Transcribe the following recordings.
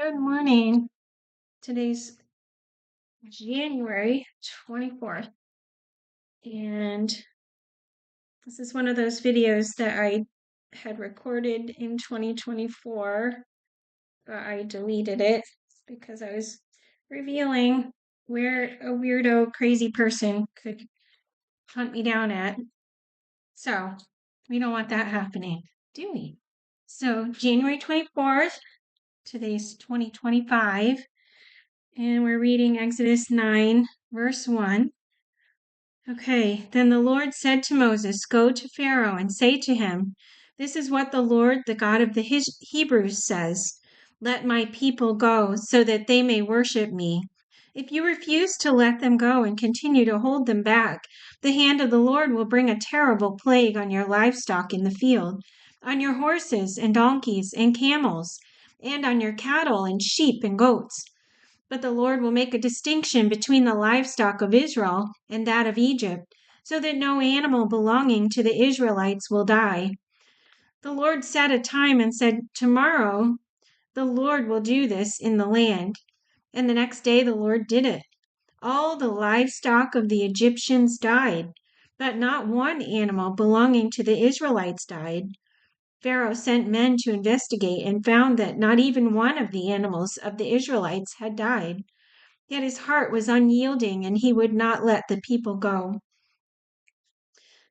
Good morning. Today's January 24th, and this is one of those videos that I had recorded in 2024, but I deleted it because I was revealing where a weirdo, crazy person could hunt me down at. So we don't want that happening, do we? So January 24th, today's 2025. And we're reading Exodus 9, verse 1. Okay, then the Lord said to Moses, "Go to Pharaoh and say to him, 'This is what the Lord, the God of the Hebrews, says: Let my people go so that they may worship me. If you refuse to let them go and continue to hold them back, the hand of the Lord will bring a terrible plague on your livestock in the field, on your horses and donkeys and camels, and on your cattle and sheep and goats. But the Lord will make a distinction between the livestock of Israel and that of Egypt, so that no animal belonging to the Israelites will die.' The Lord set a time and said, 'Tomorrow the Lord will do this in the land.' And the next day the Lord did it. All the livestock of the Egyptians died, but not one animal belonging to the Israelites died. Pharaoh sent men to investigate and found that not even one of the animals of the Israelites had died. Yet his heart was unyielding, and he would not let the people go.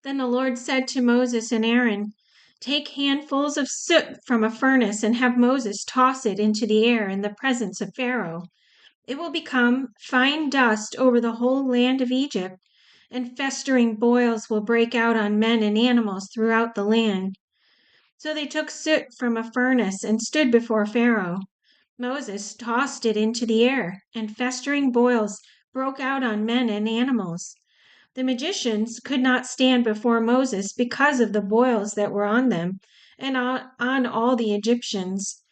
Then the Lord said to Moses and Aaron, 'Take handfuls of soot from a furnace and have Moses toss it into the air in the presence of Pharaoh. It will become fine dust over the whole land of Egypt, and festering boils will break out on men and animals throughout the land.' So they took soot from a furnace and stood before Pharaoh. Moses tossed it into the air, and festering boils broke out on men and animals. The magicians could not stand before Moses because of the boils that were on them and on all the Egyptians.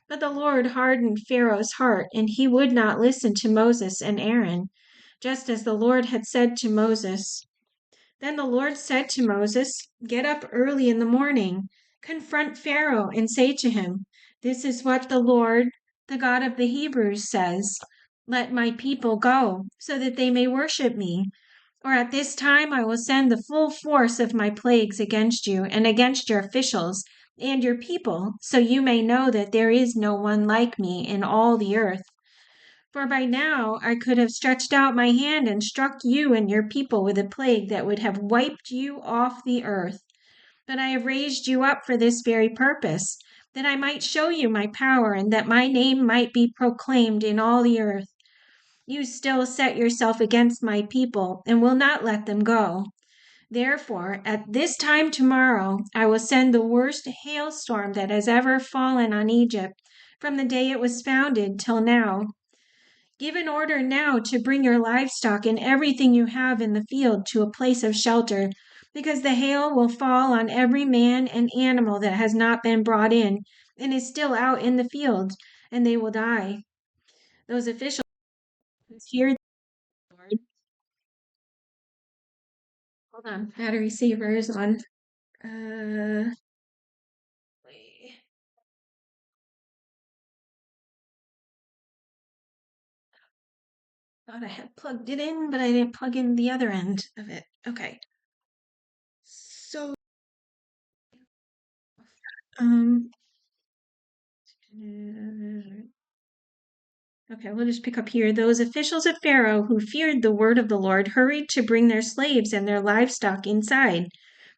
But the Lord hardened Pharaoh's heart, and he would not listen to Moses and Aaron, just as the Lord had said to Moses. Then the Lord said to Moses, 'Get up early in the morning, confront Pharaoh, and say to him, "This is what the Lord, the God of the Hebrews, says: Let my people go, so that they may worship me. Or at this time I will send the full force of my plagues against you and against your officials and your people, so you may know that there is no one like me in all the earth. For by now I could have stretched out my hand and struck you and your people with a plague that would have wiped you off the earth. But I have raised you up for this very purpose, that I might show you my power and that my name might be proclaimed in all the earth. You still set yourself against my people and will not let them go. Therefore, at this time tomorrow, I will send the worst hailstorm that has ever fallen on Egypt from the day it was founded till now. Give an order now to bring your livestock and everything you have in the field to a place of shelter, because the hail will fall on every man and animal that has not been brought in and is still out in the field, and they will die.' Those officials hear the Lord. Hold on, battery saver is on. Wait. Thought I had plugged it in, but I didn't plug in the other end of it. Okay. So, um, okay, we'll just pick up here. Those officials of Pharaoh who feared the word of the Lord hurried to bring their slaves and their livestock inside.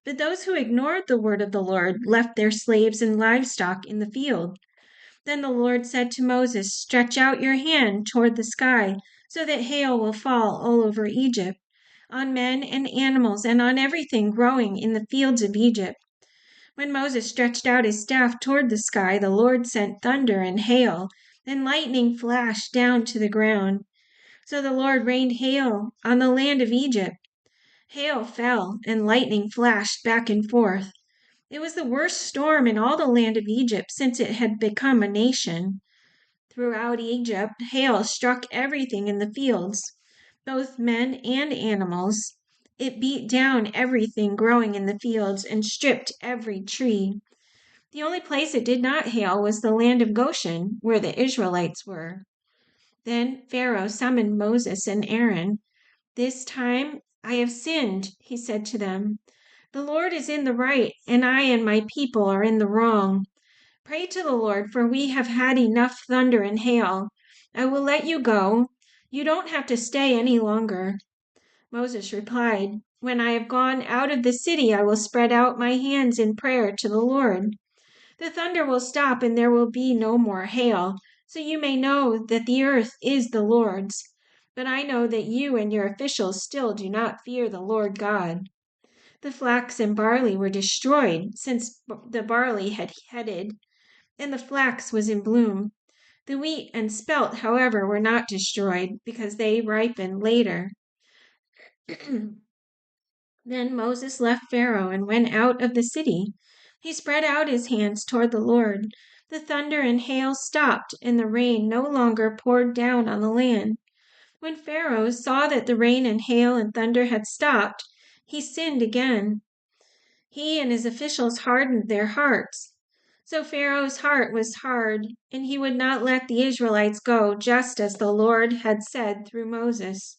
But those who ignored the word of the Lord left their slaves and livestock in the field. Then the Lord said to Moses, 'Stretch out your hand toward the sky, so that hail will fall all over Egypt, on men and animals, and on everything growing in the fields of Egypt.' When Moses stretched out his staff toward the sky, the Lord sent thunder and hail, and lightning flashed down to the ground. So the Lord rained hail on the land of Egypt. Hail fell, and lightning flashed back and forth. It was the worst storm in all the land of Egypt since it had become a nation. Throughout Egypt, hail struck everything in the fields, both men and animals. It beat down everything growing in the fields and stripped every tree. The only place it did not hail was the land of Goshen, where the Israelites were. Then Pharaoh summoned Moses and Aaron. "This time I have sinned," he said to them. "The Lord is in the right, and I and my people are in the wrong. Pray to the Lord, for we have had enough thunder and hail. I will let you go. You don't have to stay any longer." Moses replied, "When I have gone out of the city, I will spread out my hands in prayer to the Lord. The thunder will stop and there will be no more hail, so you may know that the earth is the Lord's. But I know that you and your officials still do not fear the Lord God." The flax and barley were destroyed, since the barley had headed, and the flax was in bloom. The wheat and spelt, however, were not destroyed, because they ripened later. Then Moses left Pharaoh and went out of the city. He spread out his hands toward the Lord. The thunder and hail stopped, and the rain no longer poured down on the land. When Pharaoh saw that the rain and hail and thunder had stopped, he sinned again. He and his officials hardened their hearts. So Pharaoh's heart was hard, and he would not let the Israelites go, just as the Lord had said through Moses.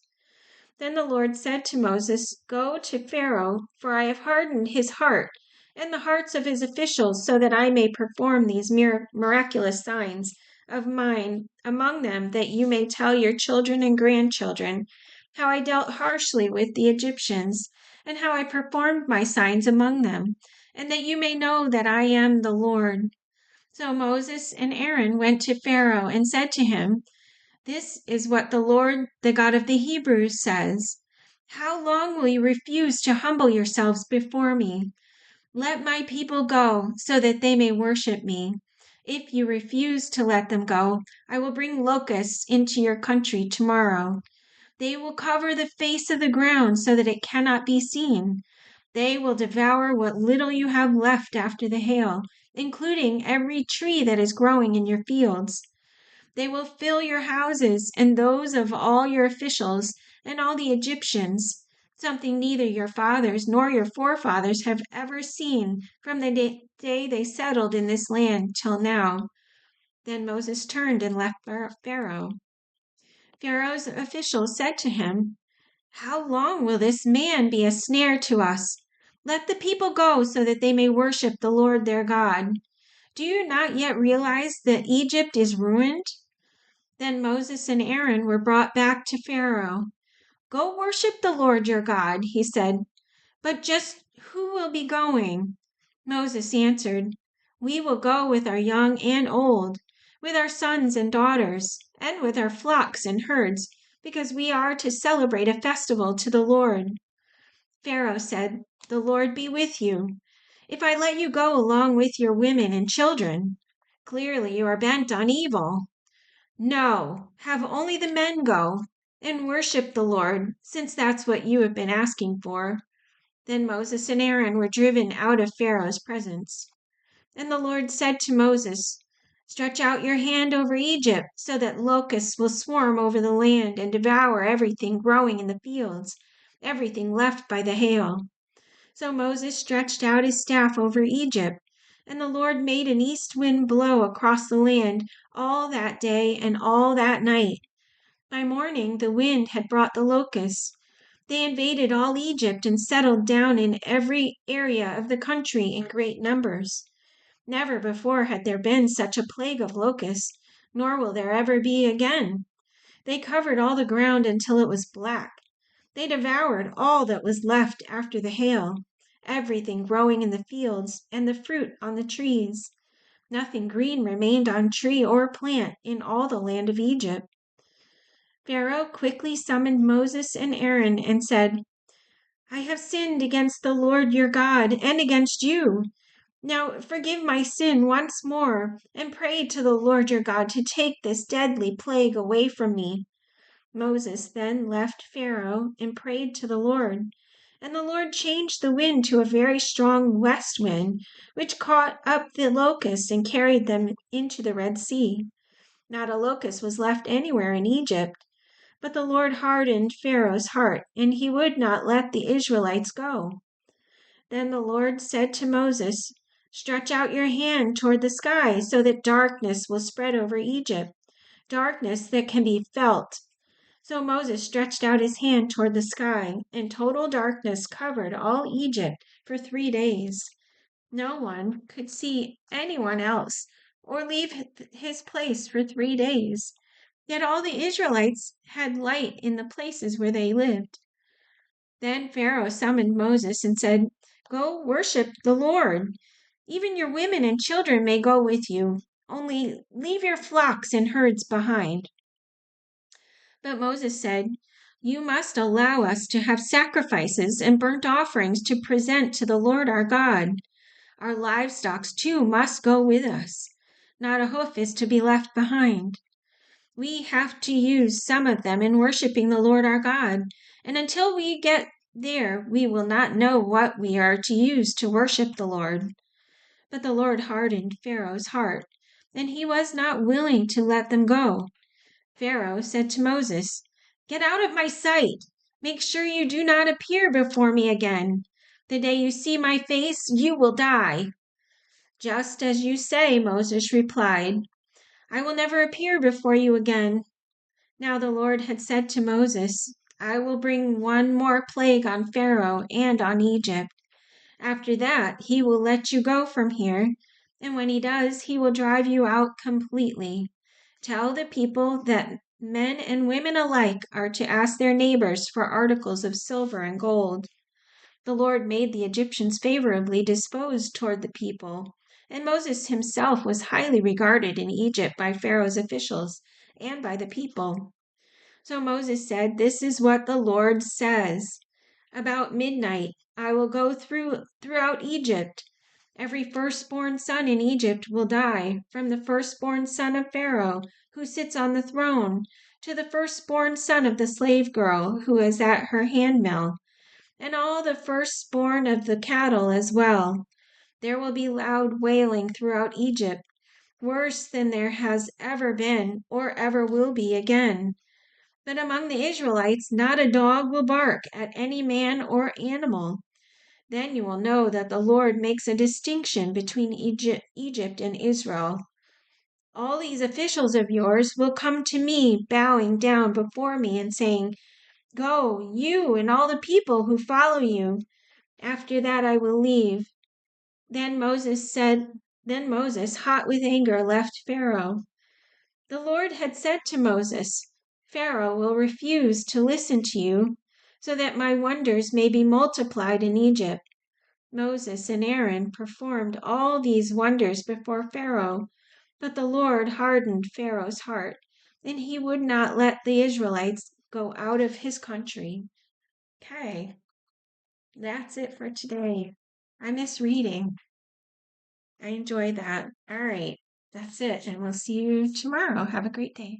Then the Lord said to Moses, "Go to Pharaoh, for I have hardened his heart and the hearts of his officials, so that I may perform these miraculous signs of mine among them, that you may tell your children and grandchildren how I dealt harshly with the Egyptians, and how I performed my signs among them, and that you may know that I am the Lord." So Moses and Aaron went to Pharaoh and said to him, "This is what the Lord, the God of the Hebrews, says. How long will you refuse to humble yourselves before me? Let my people go, so that they may worship me. If you refuse to let them go, I will bring locusts into your country tomorrow. They will cover the face of the ground so that it cannot be seen. They will devour what little you have left after the hail, including every tree that is growing in your fields. They will fill your houses and those of all your officials and all the Egyptians, something neither your fathers nor your forefathers have ever seen from the day they settled in this land till now." Then Moses turned and left Pharaoh. Pharaoh's officials said to him, "How long will this man be a snare to us? Let the people go so that they may worship the Lord their God. Do you not yet realize that Egypt is ruined?" Then Moses and Aaron were brought back to Pharaoh. "Go worship the Lord your God," he said. "But just who will be going?" Moses answered, "We will go with our young and old, with our sons and daughters, and with our flocks and herds, because we are to celebrate a festival to the Lord." Pharaoh said, "The Lord be with you. If I let you go along with your women and children, clearly you are bent on evil. No, have only the men go and worship the Lord, since that's what you have been asking for." Then Moses and Aaron were driven out of Pharaoh's presence. And the Lord said to Moses, "Stretch out your hand over Egypt, so that locusts will swarm over the land and devour everything growing in the fields, everything left by the hail." So Moses stretched out his staff over Egypt, and the Lord made an east wind blow across the land all that day and all that night. By morning the wind had brought the locusts. They invaded all Egypt and settled down in every area of the country in great numbers. Never before had there been such a plague of locusts, nor will there ever be again. They covered all the ground until it was black. They devoured all that was left after the hail, everything growing in the fields and the fruit on the trees. Nothing green remained on tree or plant in all the land of Egypt. Pharaoh quickly summoned Moses and Aaron and said, "I have sinned against the Lord your God and against you. Now forgive my sin once more, and pray to the Lord your God to take this deadly plague away from me." Moses then left Pharaoh and prayed to the Lord. And the Lord changed the wind to a very strong west wind, which caught up the locusts and carried them into the Red Sea. Not a locust was left anywhere in Egypt. But the Lord hardened Pharaoh's heart, and he would not let the Israelites go. Then the Lord said to Moses, Stretch out your hand toward the sky so that darkness will spread over Egypt, darkness that can be felt. So Moses stretched out his hand toward the sky, and total darkness covered all Egypt for 3 days. No one could see anyone else or leave his place for 3 days. Yet all the Israelites had light in the places where they lived. Then Pharaoh summoned Moses and said, "Go worship the Lord. Even your women and children may go with you. Only leave your flocks and herds behind." But Moses said, "You must allow us to have sacrifices and burnt offerings to present to the Lord our God. Our livestock too must go with us. Not a hoof is to be left behind. We have to use some of them in worshiping the Lord our God, and until we get there, we will not know what we are to use to worship the Lord." But the Lord hardened Pharaoh's heart, and he was not willing to let them go. Pharaoh said to Moses, "Get out of my sight. Make sure you do not appear before me again. The day you see my face, you will die." "Just as you say," Moses replied. "I will never appear before you again." Now the Lord had said to Moses, "I will bring one more plague on Pharaoh and on Egypt. After that, he will let you go from here, and when he does, he will drive you out completely. Tell the people that men and women alike are to ask their neighbors for articles of silver and gold." The Lord made the Egyptians favorably disposed toward the people, and Moses himself was highly regarded in Egypt by Pharaoh's officials and by the people. So Moses said, "This is what the Lord says. About midnight, I will go throughout Egypt. Every firstborn son in Egypt will die, from the firstborn son of Pharaoh, who sits on the throne, to the firstborn son of the slave girl who is at her handmill, and all the firstborn of the cattle as well. There will be loud wailing throughout Egypt, worse than there has ever been or ever will be again. But among the Israelites, not a dog will bark at any man or animal. Then you will know that the Lord makes a distinction between Egypt and Israel. All these officials of yours will come to me, bowing down before me and saying, 'Go, you and all the people who follow you.' After that I will leave." Then Moses, hot with anger, left Pharaoh. The Lord had said to Moses, "Pharaoh will refuse to listen to you, so that my wonders may be multiplied in Egypt." Moses and Aaron performed all these wonders before Pharaoh, but the Lord hardened Pharaoh's heart, and he would not let the Israelites go out of his country. Okay, that's it for today. I miss reading. I enjoy that. All right, that's it, and we'll see you tomorrow. Have a great day.